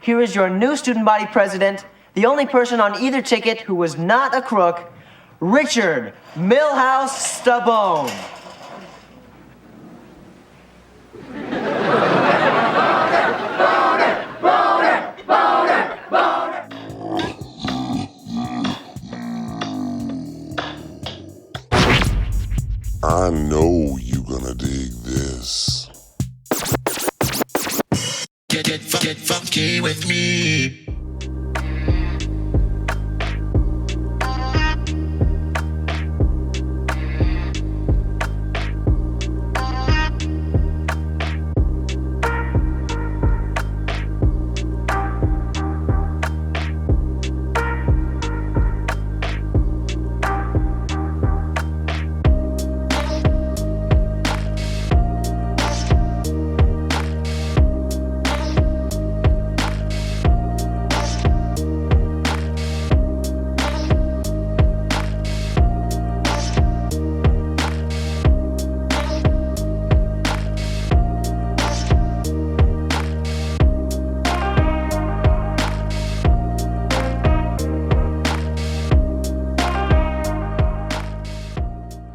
here is your new student body president, the only person on either ticket who was not a crook, Richard Milhouse Stabone. I know you gonna dig this. Get funky with me.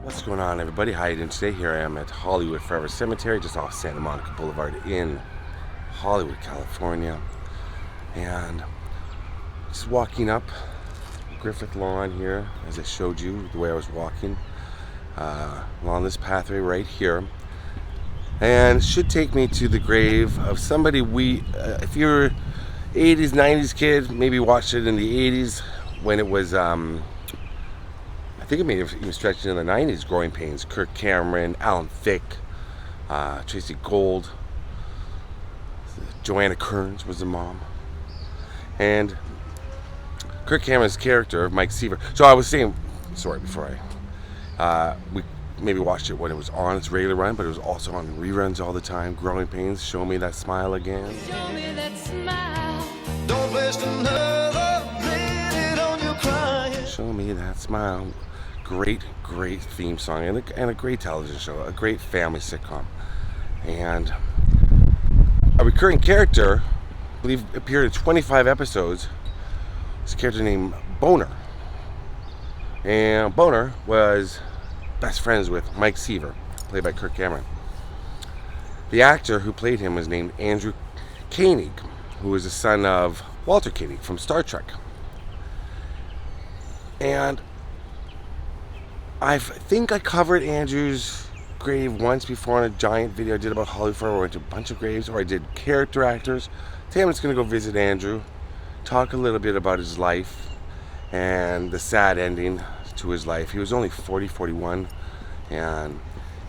What's going on, everybody? How you doing today? Here I am at Hollywood Forever Cemetery, just off Santa Monica Boulevard in Hollywood, California. And just walking up Griffith Lawn here, as I showed you the way I was walking along this pathway right here. And it should take me to the grave of somebody if you're 80s, 90s kid, maybe watched it in the 80s when it was I think it may have even stretched into the 90s, Growing Pains. Kirk Cameron, Alan Thicke, Tracy Gold, Joanna Kearns was the mom. And Kirk Cameron's character, Mike Seaver. So I was saying, sorry, before we maybe watched it when it was on its regular run, but it was also on reruns all the time. Growing Pains, Show Me That Smile Again. Show me that smile. Don't waste another minute on your crying. Show Me That Smile. Great theme song and a great television show, a great family sitcom. And a recurring character, I believe, appeared in 25 episodes. This character named Boner. And Boner was best friends with Mike Seaver, played by Kirk Cameron. The actor who played him was named Andrew Koenig, who was the son of Walter Koenig from Star Trek. And I think I covered Andrew's grave once before on a giant video I did about Hollywood Forever, where I went to a bunch of graves, or I did character actors. Today I'm just going to go visit Andrew, talk a little bit about his life and the sad ending to his life. He was only 41 and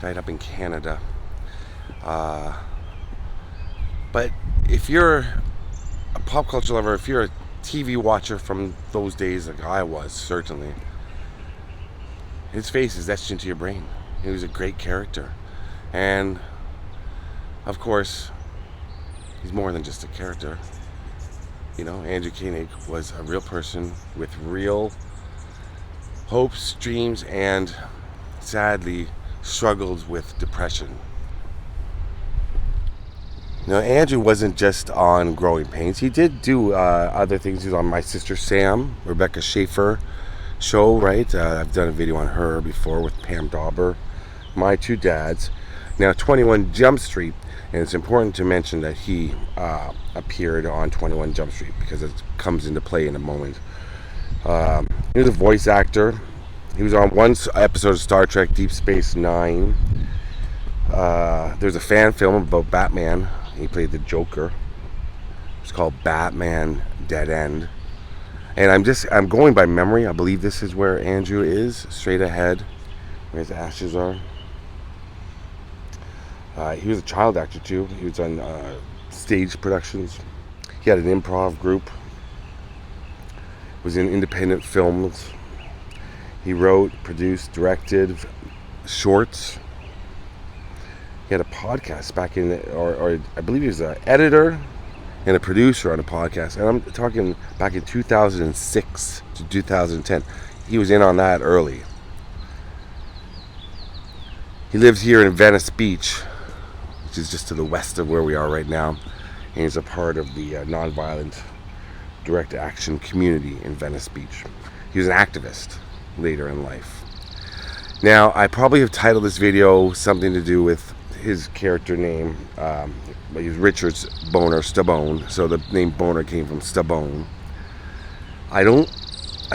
died up in Canada. But if you're a pop culture lover, if you're a TV watcher from those days, like I was, certainly, his face is etched into your brain. He was a great character. And, of course, he's more than just a character. You know, Andrew Koenig was a real person with real hopes, dreams, and sadly struggled with depression. Now, Andrew wasn't just on Growing Pains. He did do other things. He was on My Sister Sam, Rebecca Schaefer show, right? I've done a video on her before with Pam Dauber. My Two Dads. Now, 21 Jump Street, and it's important to mention that he appeared on 21 Jump Street because it comes into play in a moment. He was a voice actor. He was on one episode of Star Trek Deep Space Nine. There's a fan film about Batman. He played the Joker. It's called Batman Dead End. And I'm going by memory. I believe this is where Andrew is, straight ahead, where his ashes are. He was a child actor too. He was on stage productions. He had an improv group. Was in independent films. He wrote, produced, directed shorts. He had a podcast back in, or I believe he was an editor and a producer on a podcast, and I'm talking back in 2006 to 2010. He was in on that early. He lives here in Venice Beach, which is just to the west of where we are right now. and he's a part of the nonviolent direct action community in Venice Beach. He was an activist later in life. Now, I probably have titled this video something to do with his character name. He was Richard's Boner Stabone, so the name Boner came from Stabone. I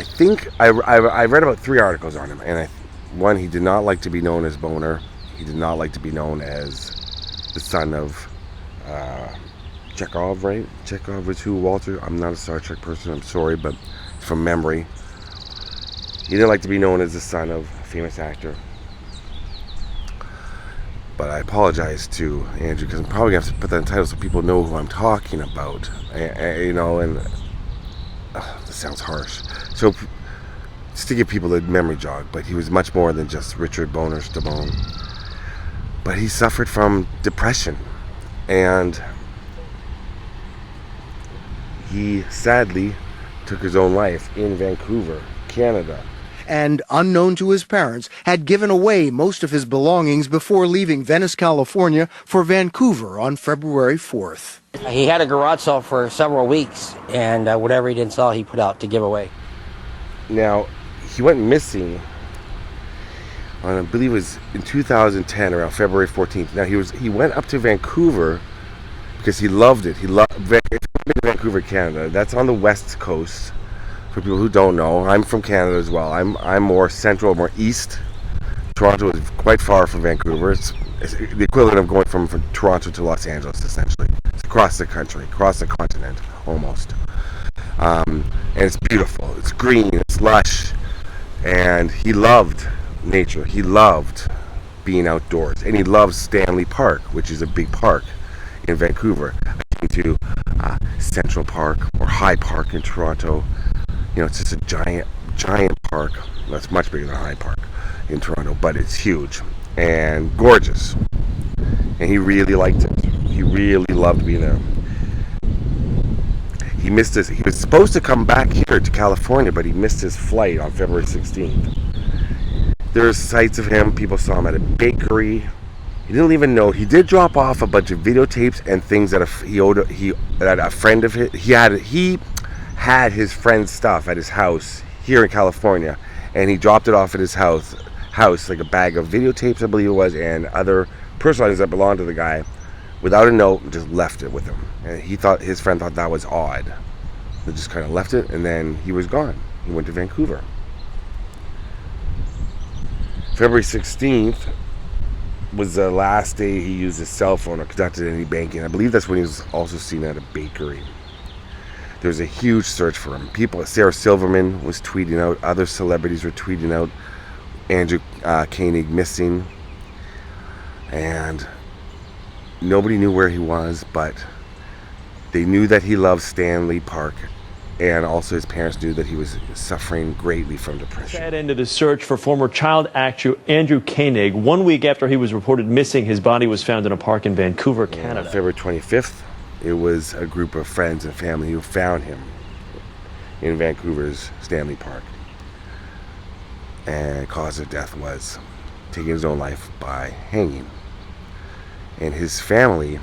think I read about 3 articles on him, and one, he did not like to be known as Boner. He did not like to be known as the son of Chekov, right? Chekov is who, Walter? I'm not a Star Trek person, I'm sorry, but from memory. He didn't like to be known as the son of a famous actor. But I apologize to Andrew, because I'm probably going to have to put that in the title so people know who I'm talking about. You know, and this sounds harsh. So, just to give people a memory jog, but he was much more than just Richard Boner Stabone. But he suffered from depression, and he sadly took his own life in Vancouver, Canada. And, unknown to his parents, had given away most of his belongings before leaving Venice, California for Vancouver on February 4th. He had a garage sale for several weeks, and whatever he didn't sell, he put out to give away. Now, he went missing on, I believe it was in 2010, around February 14th. Now, he went up to Vancouver because he loved it. He loved Vancouver, Canada. That's on the west coast. For people who don't know, I'm from Canada as well. I'm more central, more east. Toronto is quite far from Vancouver. It's the equivalent of going from Toronto to Los Angeles, essentially. It's across the country, across the continent, almost. And it's beautiful. It's green. It's lush. And he loved nature. He loved being outdoors. And he loved Stanley Park, which is a big park in Vancouver. I came to Central Park or Hyde Park in Toronto. You know, it's just a giant park. That's much bigger than Hyde Park in Toronto, but it's huge and gorgeous. And he really liked it. He really loved being there. He missed his. He was supposed to come back here to California, but he missed his flight on February 16th. There's sights of him. People saw him at a bakery. He didn't even know. He did drop off a bunch of videotapes and things that a friend of his. He had his friend's stuff at his house here in California, and he dropped it off at his house, like a bag of videotapes, I believe it was, and other personal items that belonged to the guy, without a note, and just left it with him. And his friend thought that was odd. They just kind of left it, and then he was gone. He went to Vancouver. February 16th was the last day he used his cell phone or conducted any banking. I believe that's when he was also seen at a bakery. There was a huge search for him. Sarah Silverman was tweeting out. Other celebrities were tweeting out. Andrew Koenig missing. And nobody knew where he was, but they knew that he loved Stanley Park. And also his parents knew that he was suffering greatly from depression. That ended the search for former child actor Andrew Koenig. 1 week after he was reported missing, his body was found in a park in Vancouver, Canada. On February 25th, it was a group of friends and family who found him in Vancouver's Stanley Park. And cause of death was taking his own life by hanging. And his family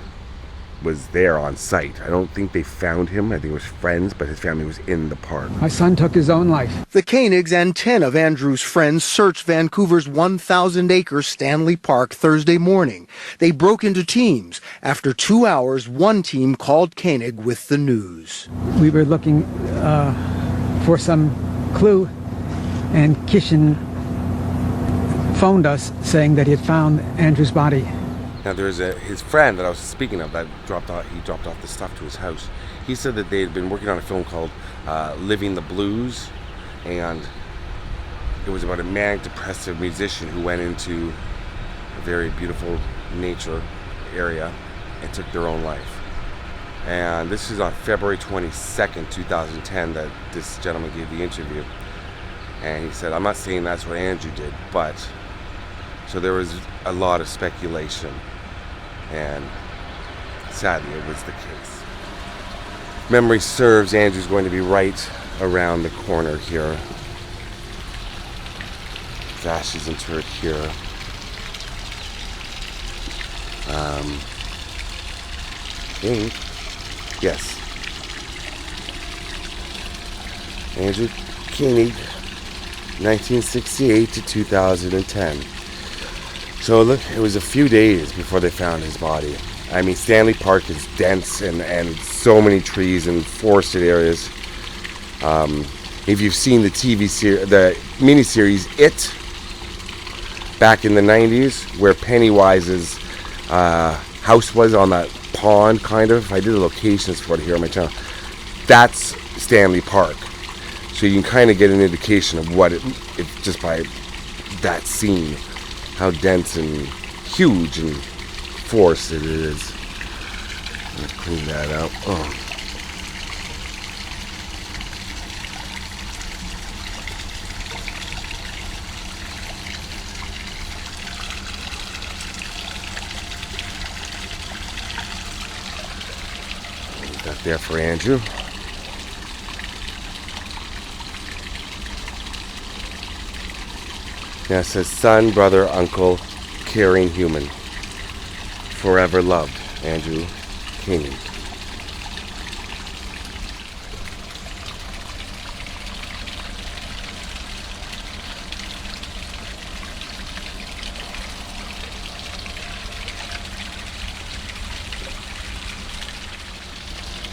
was there on site. I don't think they found him. I think it was friends, but his family was in the park. My son took his own life. The Koenigs and 10 of Andrew's friends searched Vancouver's 1,000-acre Stanley Park Thursday morning. They broke into teams. After 2 hours, one team called Koenig with the news. We were looking for some clue, and Kishin phoned us saying that he had found Andrew's body. Now there's his friend that I was speaking of that dropped off the stuff to his house. He said that they had been working on a film called Living the Blues, and it was about a manic depressive musician who went into a very beautiful nature area and took their own life. And this is on February 22nd, 2010 that this gentleman gave the interview. And he said, I'm not saying that's what Andrew did, but... So there was a lot of speculation. And sadly, it was the case. Memory serves, Andrew's going to be right around the corner here. His ashes interred here. I think Yes. Andrew Koenig, 1968 to 2010. So look, it was a few days before they found his body. I mean, Stanley Park is dense and so many trees and forested areas. If you've seen the the miniseries It, back in the 90s, where Pennywise's house was on that pond, kind of. I did the locations for it here on my channel. That's Stanley Park. So you can kind of get an indication of what if just by that scene, how dense and huge and forested it is. I'm gonna clean that out. Oh. That there for Andrew. Yeah, it says son, brother, uncle, caring human. Forever loved, Andrew Koenig.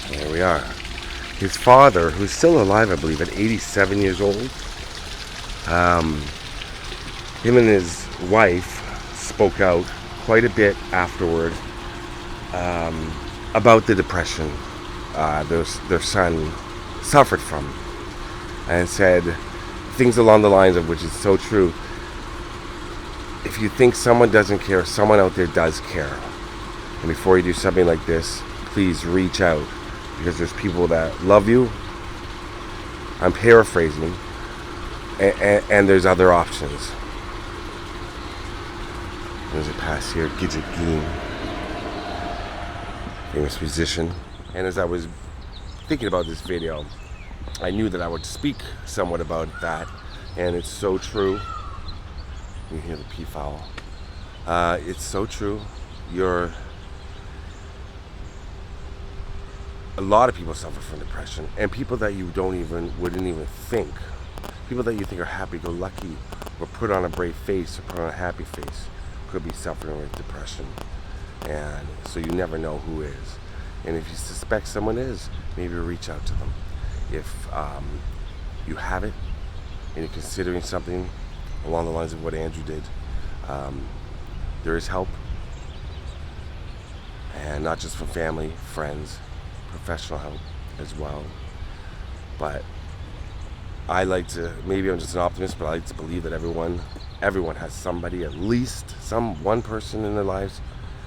There we are. His father, who's still alive, I believe, at 87 years old. Him and his wife spoke out quite a bit afterward about the depression their son suffered from, and said things along the lines of, which is so true, if you think someone doesn't care, someone out there does care. And before you do something like this, please reach out, because there's people that love you. I'm paraphrasing, and there's other options. There's a pass here, ʻkeɪnɪɡ, famous musician. And as I was thinking about this video, I knew that I would speak somewhat about that, and it's so true. You can hear the peafowl. It's so true. A lot of people suffer from depression, and people that you wouldn't even think. People that you think are happy-go-lucky, or put on a brave face, or put on a happy face, could be suffering with depression. And so you never know who is. And if you suspect someone is, maybe reach out to them. If you have it and you're considering something along the lines of what Andrew did, there is help. And not just from family, friends, professional help as well. But I like to, maybe I'm just an optimist, but I like to believe that everyone has somebody, at least one person in their lives,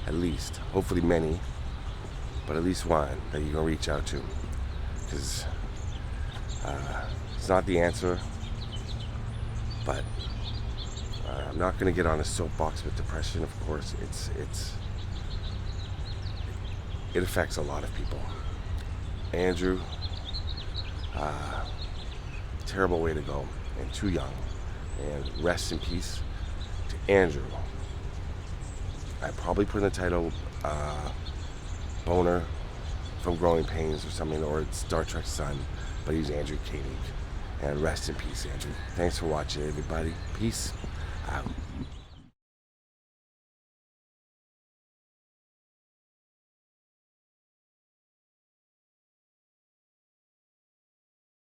at least, hopefully many, but at least one that you can reach out to, because it's not the answer, but I'm not going to get on a soapbox with depression. Of course, it affects a lot of people. Andrew, terrible way to go, and too young. And rest in peace to Andrew. I probably put in the title Boner from Growing Pains or something, or it's Star Trek's son, but he's Andrew Koenig. And rest in peace, Andrew. Thanks for watching, everybody. Peace out.